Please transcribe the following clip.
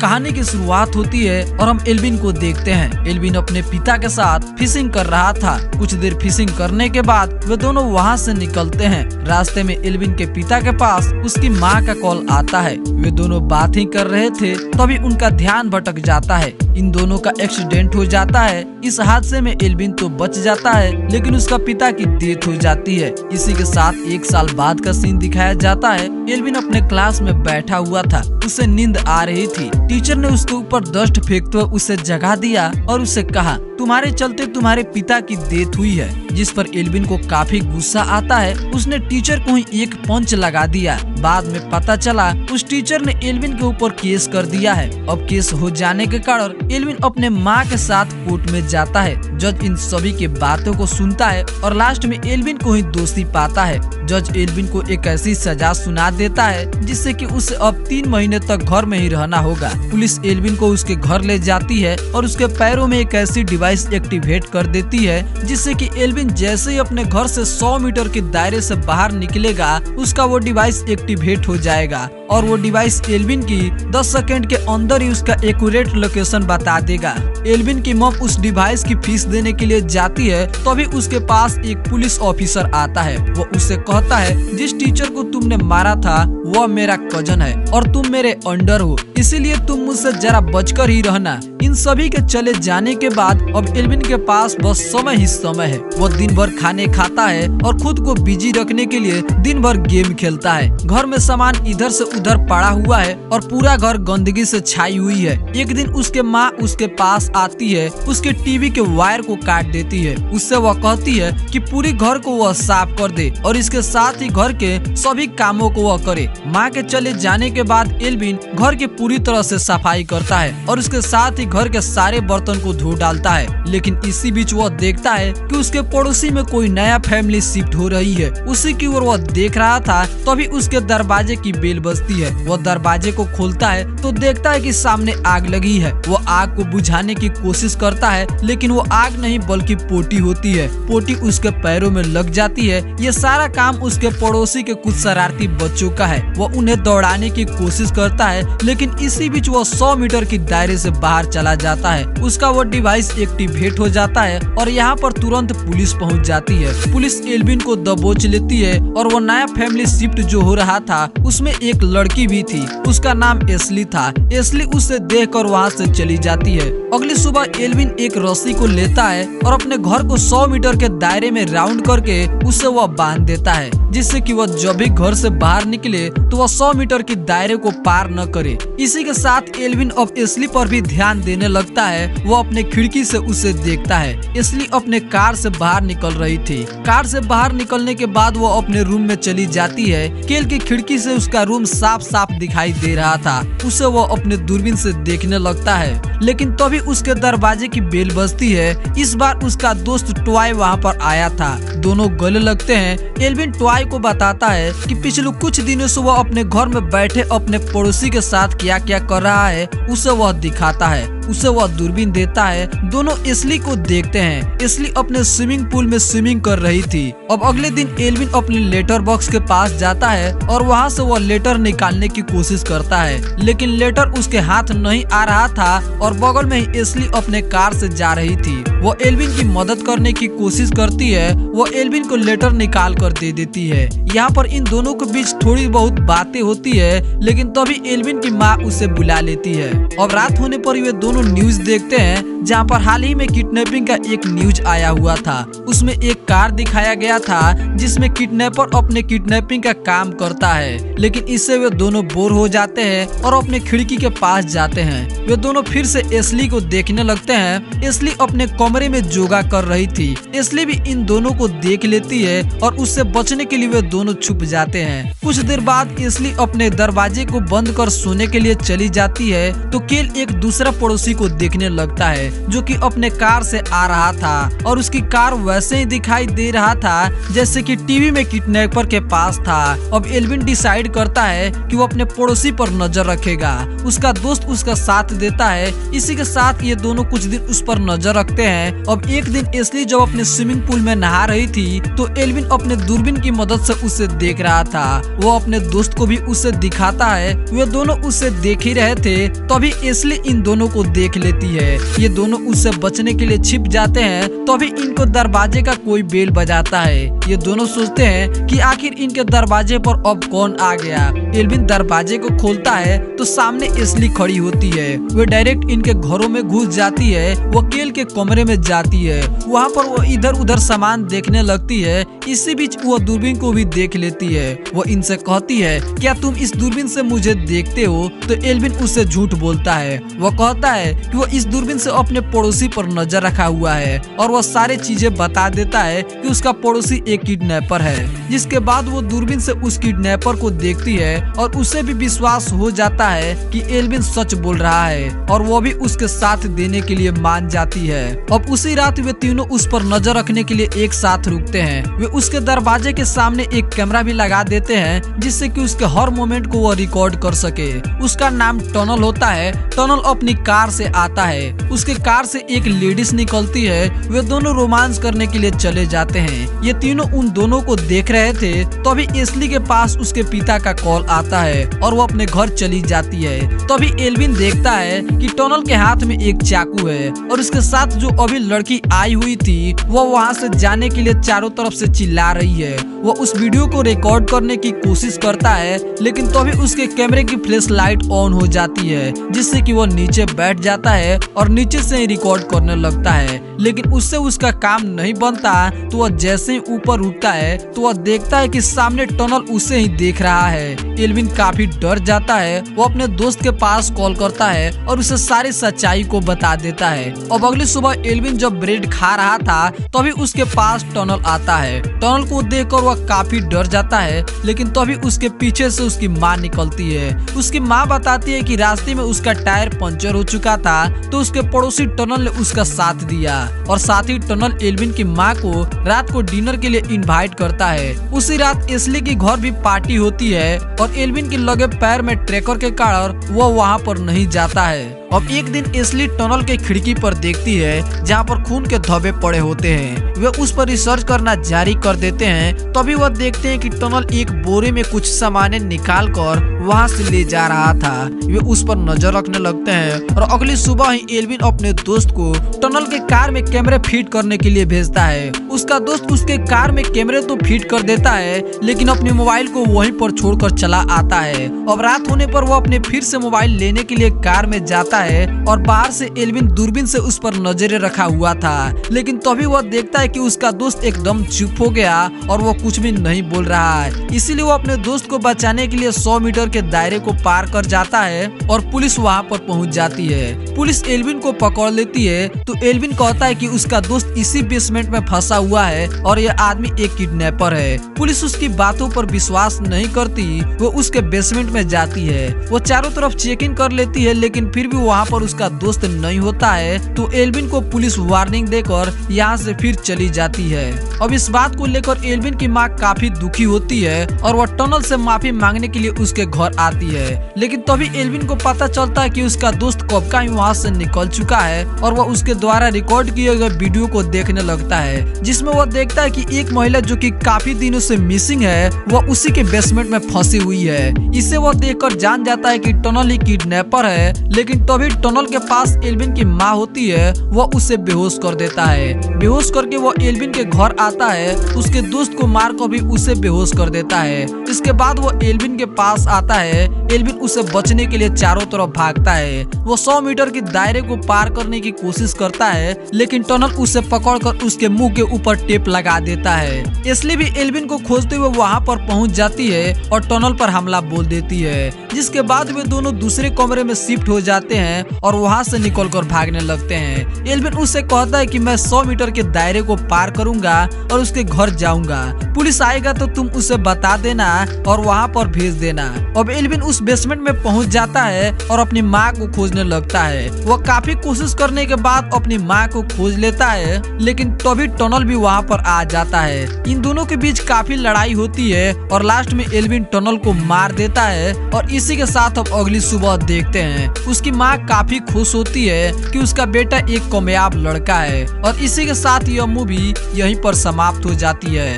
कहानी की शुरुआत होती है और हम एल्विन को देखते हैं। एल्विन अपने पिता के साथ फिशिंग कर रहा था। कुछ देर फिशिंग करने के बाद वे दोनों वहाँ से निकलते हैं। रास्ते में एल्विन के पिता के पास उसकी माँ का कॉल आता है। वे दोनों बात ही कर रहे थे, तभी उनका ध्यान भटक जाता है। इन दोनों का एक्सीडेंट हो जाता है। इस हादसे में एल्विन तो बच जाता है, लेकिन उसका पिता की डेथ हो जाती है। इसी के साथ 1 साल बाद का सीन दिखाया जाता है। एल्विन अपने क्लास में बैठा हुआ था, उसे नींद आ रही थी। टीचर ने उसके ऊपर डस्ट फेंकते हुए उसे जगा दिया और उसे कहा, तुम्हारे चलते तुम्हारे पिता की डेथ हुई है। जिस पर एल्विन को काफी गुस्सा आता है। उसने टीचर को ही एक पंच लगा दिया। बाद में पता चला उस टीचर ने एल्विन के ऊपर केस कर दिया है। अब केस हो जाने के कारण एल्विन अपने माँ के साथ कोर्ट में जाता है। जज इन सभी की बातों को सुनता है और लास्ट में एल्विन को ही दोषी पाता है। जज एल्विन को एक ऐसी सजा सुना देता है जिससे कि उसे अब 3 महीने तक घर में ही रहना होगा। पुलिस एल्विन को उसके घर ले जाती है और उसके पैरों में एक ऐसी डिवाइस एक्टिवेट कर देती है जिससे कि एल्विन जैसे ही अपने घर से 100 मीटर के दायरे से बाहर निकलेगा, उसका वो डिवाइस एक्टिवेट हो जाएगा और वो डिवाइस एल्विन की 10 सेकंड के अंदर ही उसका एक्यूरेट लोकेशन बता देगा। एल्विन की मॉम उस डिवाइस की फीस देने के लिए जाती है, तभी उसके पास एक पुलिस ऑफिसर आता है। वो उससे कहता है, जिस टीचर को तुमने मारा था वो मेरा कजन है और तुम मेरे अंडर हो, इसीलिए तुम मुझसे जरा बचकर ही रहना। इन सभी के चले जाने के बाद अब एल्विन के पास बस समय ही समय है। वो दिन भर खाने खाता है और खुद को बिजी रखने के लिए दिन भर गेम खेलता है। घर में सामान इधर से उधर पड़ा हुआ है और पूरा घर गंदगी से छाई हुई है। एक दिन उसके माँ उसके पास आती है, उसके टीवी के वायर को काट देती है। उससे वह कहती है कि पूरी घर को वह साफ कर दे और इसके साथ ही घर के सभी कामों को वह करे। माँ के चले जाने के बाद एल्विन घर की पूरी तरह से सफाई करता है और उसके साथ ही घर के सारे बर्तन को धो डालता है। लेकिन इसी बीच वह देखता है कि उसके पड़ोसी में कोई नया फैमिली शिफ्ट हो रही है। उसी की ओर वह देख रहा था, तभी उसके दरवाजे की बेल बजती है। वह दरवाजे को खोलता है तो देखता है कि सामने आग लगी है। वो आग को बुझाने की कोशिश करता है, लेकिन वो आग नहीं बल्कि पोटी होती है। पोटी उसके पैरों में लग जाती है। ये सारा काम उसके पड़ोसी के कुछ शरारती बच्चों का है। वो उन्हें दौड़ाने की कोशिश करता है, लेकिन इसी बीच वो 100 मीटर की दायरे से बाहर चला जाता है। उसका वो डिवाइस एक्टिवेट हो जाता है और यहाँ पर तुरंत पुलिस पहुँच जाती है। पुलिस एल्विन को दबोच लेती है और वो नया फैमिली शिफ्ट जो हो रहा था उसमें एक लड़की भी थी। उसका नाम एस्ली था। एस्ली उसे देखकर वहाँ से चली जाती है। अगली सुबह एल्विन एक रस्सी को लेता है और अपने घर को 100 मीटर के दायरे में राउंड करके उसे वह बांध देता है, जिससे कि वह जब भी घर से बाहर निकले तो वह 100 मीटर की दायरे को पार न करे। इसी के साथ एल्विन अब एस्ली पर भी ध्यान देने लगता है। वो अपने खिड़की से उसे देखता है। एस्ली अपने कार से बाहर निकल रही थी। कार से बाहर निकलने के बाद वो अपने रूम में चली जाती है। केल की खिड़की से उसका रूम साफ साफ दिखाई दे रहा था। उसे वो अपने दूरबीन से देखने लगता है, लेकिन तभी उसके दरवाजे की बेल बजती है। इस बार उसका दोस्त टॉय वहाँ पर आया था। दोनों गले लगते हैं। एल्विन टॉय को बताता है कि पिछले कुछ दिनों से वह अपने घर में बैठे अपने पड़ोसी के साथ क्या क्या कर रहा है उसे वह दिखाता है। उसे वह दूरबीन देता है। दोनों एस्ली को देखते हैं। एस्ली अपने स्विमिंग पूल में स्विमिंग कर रही थी। अब अगले दिन एल्विन अपने लेटर बॉक्स के पास जाता है और वहाँ से वह लेटर निकालने की कोशिश करता है, लेकिन लेटर उसके हाथ नहीं आ रहा था और बगल में ही एस्ली अपने कार से जा रही थी। वो एल्विन की मदद करने की कोशिश करती है। वो एल्विन को लेटर निकाल कर दे देती है। यहाँ पर इन दोनों के बीच थोड़ी बहुत बातें होती है, लेकिन तभी एल्विन की माँ उसे बुला लेती है। अब रात होने पर वे दोनों न्यूज देखते हैं, जहाँ पर हाल ही में किडनैपिंग का एक न्यूज आया हुआ था। उसमें एक कार दिखाया गया था जिसमें किडनैपर अपने किडनैपिंग का काम करता है, लेकिन इससे वे दोनों बोर हो जाते हैं और अपने खिड़की के पास जाते हैं। वे दोनों फिर से एस्ली को देखने लगते हैं। एस्ली अपने कमरे में योगा कर रही थी। एस्ली भी इन दोनों को देख लेती है और उससे बचने के लिए वे दोनों छुप जाते हैं। कुछ देर बाद एस्ली अपने दरवाजे को बंद कर सोने के लिए चली जाती है तो केल एक दूसरा पड़ोसी पड़ोसी को देखने लगता है जो कि अपने कार से आ रहा था और उसकी कार वैसे ही दिखाई दे रहा था जैसे कि टीवी में किडनैपर के पास था। अब एल्विन डिसाइड करता है कि वो अपने पड़ोसी पर नजर रखेगा। उसका दोस्त उसका साथ देता है। इसी के साथ ये दोनों कुछ दिन उस पर नजर रखते हैं। अब एक दिन एस्ली जब अपने स्विमिंग पूल में नहा रही थी तो एल्विन अपने दूरबीन की मदद से उसे देख रहा था। वो अपने दोस्त को भी उसे दिखाता है। वे दोनों उसे देख ही रहे थे तभी एस्ली इन दोनों को देख लेती है। ये दोनों उससे बचने के लिए छिप जाते हैं तभी इनको दरवाजे का कोई बेल बजाता है। ये दोनों सोचते हैं कि आखिर इनके दरवाजे पर अब कौन आ गया। एल्विन दरवाजे को खोलता है तो सामने एस्ली खड़ी होती है। वे डायरेक्ट इनके घरों में घुस जाती है। वकील के कमरे में जाती है। वहाँ पर वो इधर उधर सामान देखने लगती है। इसी बीच वो दूरबीन को भी देख लेती है। वो इनसे कहती है क्या तुम इस दूरबीन से मुझे देखते हो? तो एल्विन उससे झूठ बोलता है। वो कहता है कि वो इस दूरबीन से अपने पड़ोसी पर नजर रखा हुआ है और वो सारी चीजें बता देता है कि उसका पड़ोसी एक किडनैपर है। जिसके बाद वो दूरबीन से उस किडनैपर को देखती है और उसे भी विश्वास हो जाता है कि एल्विन सच बोल रहा है और वो भी उसके साथ देने के लिए मान जाती है। अब उसी रात वे तीनों उस पर नजर रखने के लिए एक साथ रुकते हैं। वे उसके दरवाजे के सामने एक कैमरा भी लगा देते हैं जिससे कि उसके हर मोमेंट को वो रिकॉर्ड कर सके। उसका नाम टनल होता है। टनल अपनी कार से आता है। उसके कार से एक लेडीज निकलती है। वे दोनों रोमांस करने के लिए चले जाते हैं। ये तीनों उन दोनों को देख रहे थे तभी एस्ली के पास उसके पिता का कॉल आता है और वो अपने घर चली जाती है। तभी एल्विन देखता है कि टनल के हाथ में एक चाकू है और उसके साथ जो अभी लड़की आई हुई थी वो वहाँ से जाने के लिए चारों तरफ से चिल्ला रही है। वो उस वीडियो को रिकॉर्ड करने की कोशिश करता है लेकिन तभी उसके कैमरे की फ्लैश लाइट ऑन हो जाती है जिससे कि वो नीचे बैठ जाता है और नीचे से ही रिकॉर्ड करने लगता है। लेकिन उससे उसका काम नहीं बनता तो वह जैसे ही ऊपर उठता है तो वह देखता है कि सामने टनल उसे ही देख रहा है। एल्विन काफी डर जाता है। वो अपने दोस्त के पास कॉल करता है और उसे सारी सच्चाई को बता देता है। अब अगली सुबह एल्विन जब ब्रेड खा रहा था तभी उसके पास टनल आता है। टनल को देखकर वह काफी डर जाता है लेकिन तभी उसके पीछे से उसकी माँ निकलती है। उसकी माँ बताती है कि रास्ते में उसका टायर पंचर हो चुका था तो उसके पड़ोसी टनल ने उसका साथ दिया और साथ ही टनल एल्विन की माँ को रात को डिनर के लिए इनवाइट करता है। उसी रात एस्ली की घर भी पार्टी होती है और एल्विन के लगे पैर में ट्रैकर के कारण वो वहाँ पर नहीं जाता है। अब एक दिन एस्ली टनल के खिड़की पर देखती है जहाँ पर खून के धब्बे पड़े होते हैं। वे उस पर रिसर्च करना जारी कर देते हैं। तभी वह देखते हैं कि टनल एक बोरे में कुछ सामान निकाल कर वहाँ से ले जा रहा था। वे उस पर नजर रखने लगते हैं और अगली सुबह ही एल्विन अपने दोस्त को टनल के कार में कैमरे फिट करने के लिए भेजता है। उसका दोस्त उसके कार में कैमरे तो फिट कर देता है लेकिन अपने मोबाइल को वहीं पर छोड़कर चला आता है। अब रात होने पर वो अपने फिर से मोबाइल लेने के लिए कार में जाता है और बाहर से एल्विन दूरबीन से उस पर नजरें रखा हुआ था लेकिन तभी वह देखता है कि उसका दोस्त एकदम चुप हो गया और वो कुछ भी नहीं बोल रहा है। इसीलिए वो अपने दोस्त को बचाने के लिए 100 मीटर के दायरे को पार कर जाता है और पुलिस वहाँ पर पहुँच जाती है। पुलिस एल्विन को पकड़ लेती है तो एल्विन कहता है कि उसका दोस्त इसी बेसमेंट में फंसा हुआ है और यह आदमी एक किडनैपर है। पुलिस उसकी बातों पर विश्वास नहीं करती। वो उसके बेसमेंट में जाती है। वो चारों तरफ चेक इन कर लेती है लेकिन फिर भी वहाँ पर उसका दोस्त नहीं होता है तो एल्विन को पुलिस वार्निंग देकर यहाँ से फिर चली जाती है। अब इस बात को लेकर एल्विन की माँ काफी दुखी होती है और वह टनल से माफी मांगने के लिए उसके घर आती है। लेकिन तभी एल्विन को पता चलता है कि उसका दोस्त कब का ही वहाँ से निकल चुका है और वह उसके द्वारा रिकॉर्ड किए गए वीडियो को देखने लगता है जिसमें वह देखता है कि एक महिला जो कि काफी दिनों से मिसिंग है वह उसी के बेसमेंट में फंसी हुई है। इसे वह देखकर जान जाता है कि टनल ही किडनैपर है। लेकिन तभी टनल के पास एल्विन की माँ होती है। वह उसे बेहोश कर देता है। बेहोश करके वह एल्विन के घर आता है। उसके दोस्त को मार कर भी उसे बेहोश कर देता है। इसके बाद वो एल्विन के पास आता है। एल्विन उसे बचने के लिए चारों तरफ भागता है। वो 100 मीटर के दायरे को पार करने की कोशिश करता है लेकिन टनल उसे पकड़कर उसके मुंह के ऊपर टेप लगा देता है। एस्ली भी एल्विन को खोजते हुए वहाँ पर पहुँच जाती है और टनल पर हमला बोल देती है जिसके बाद वे दोनों दूसरे कमरे में शिफ्ट हो जाते हैं और वहाँ से निकलकर भागने लगते हैं। एल्विन उससे कहता है कि मैं 100 मीटर के दायरे को पार करूंगा और उसके घर जाऊंगा। पुलिस आएगा तो तुम उसे बता देना और वहाँ पर भेज देना। अब एल्विन उस बेसमेंट में पहुँच जाता है और अपनी माँ को खोजने लगता है। वह काफी कोशिश करने के बाद अपनी माँ को खोज लेता है, लेकिन तभी टनल भी वहाँ पर आ जाता है। इन दोनों के बीच काफी लड़ाई होती है और लास्ट में एल्विन टनल को मार देता है। और इसी के साथ अब अगली सुबह देखते हैं उसकी माँ काफी खुश होती है कि उसका बेटा एक कामयाब लड़का है। और इसी के साथ यह मूवी यहीं पर समाप्त हो जाती है।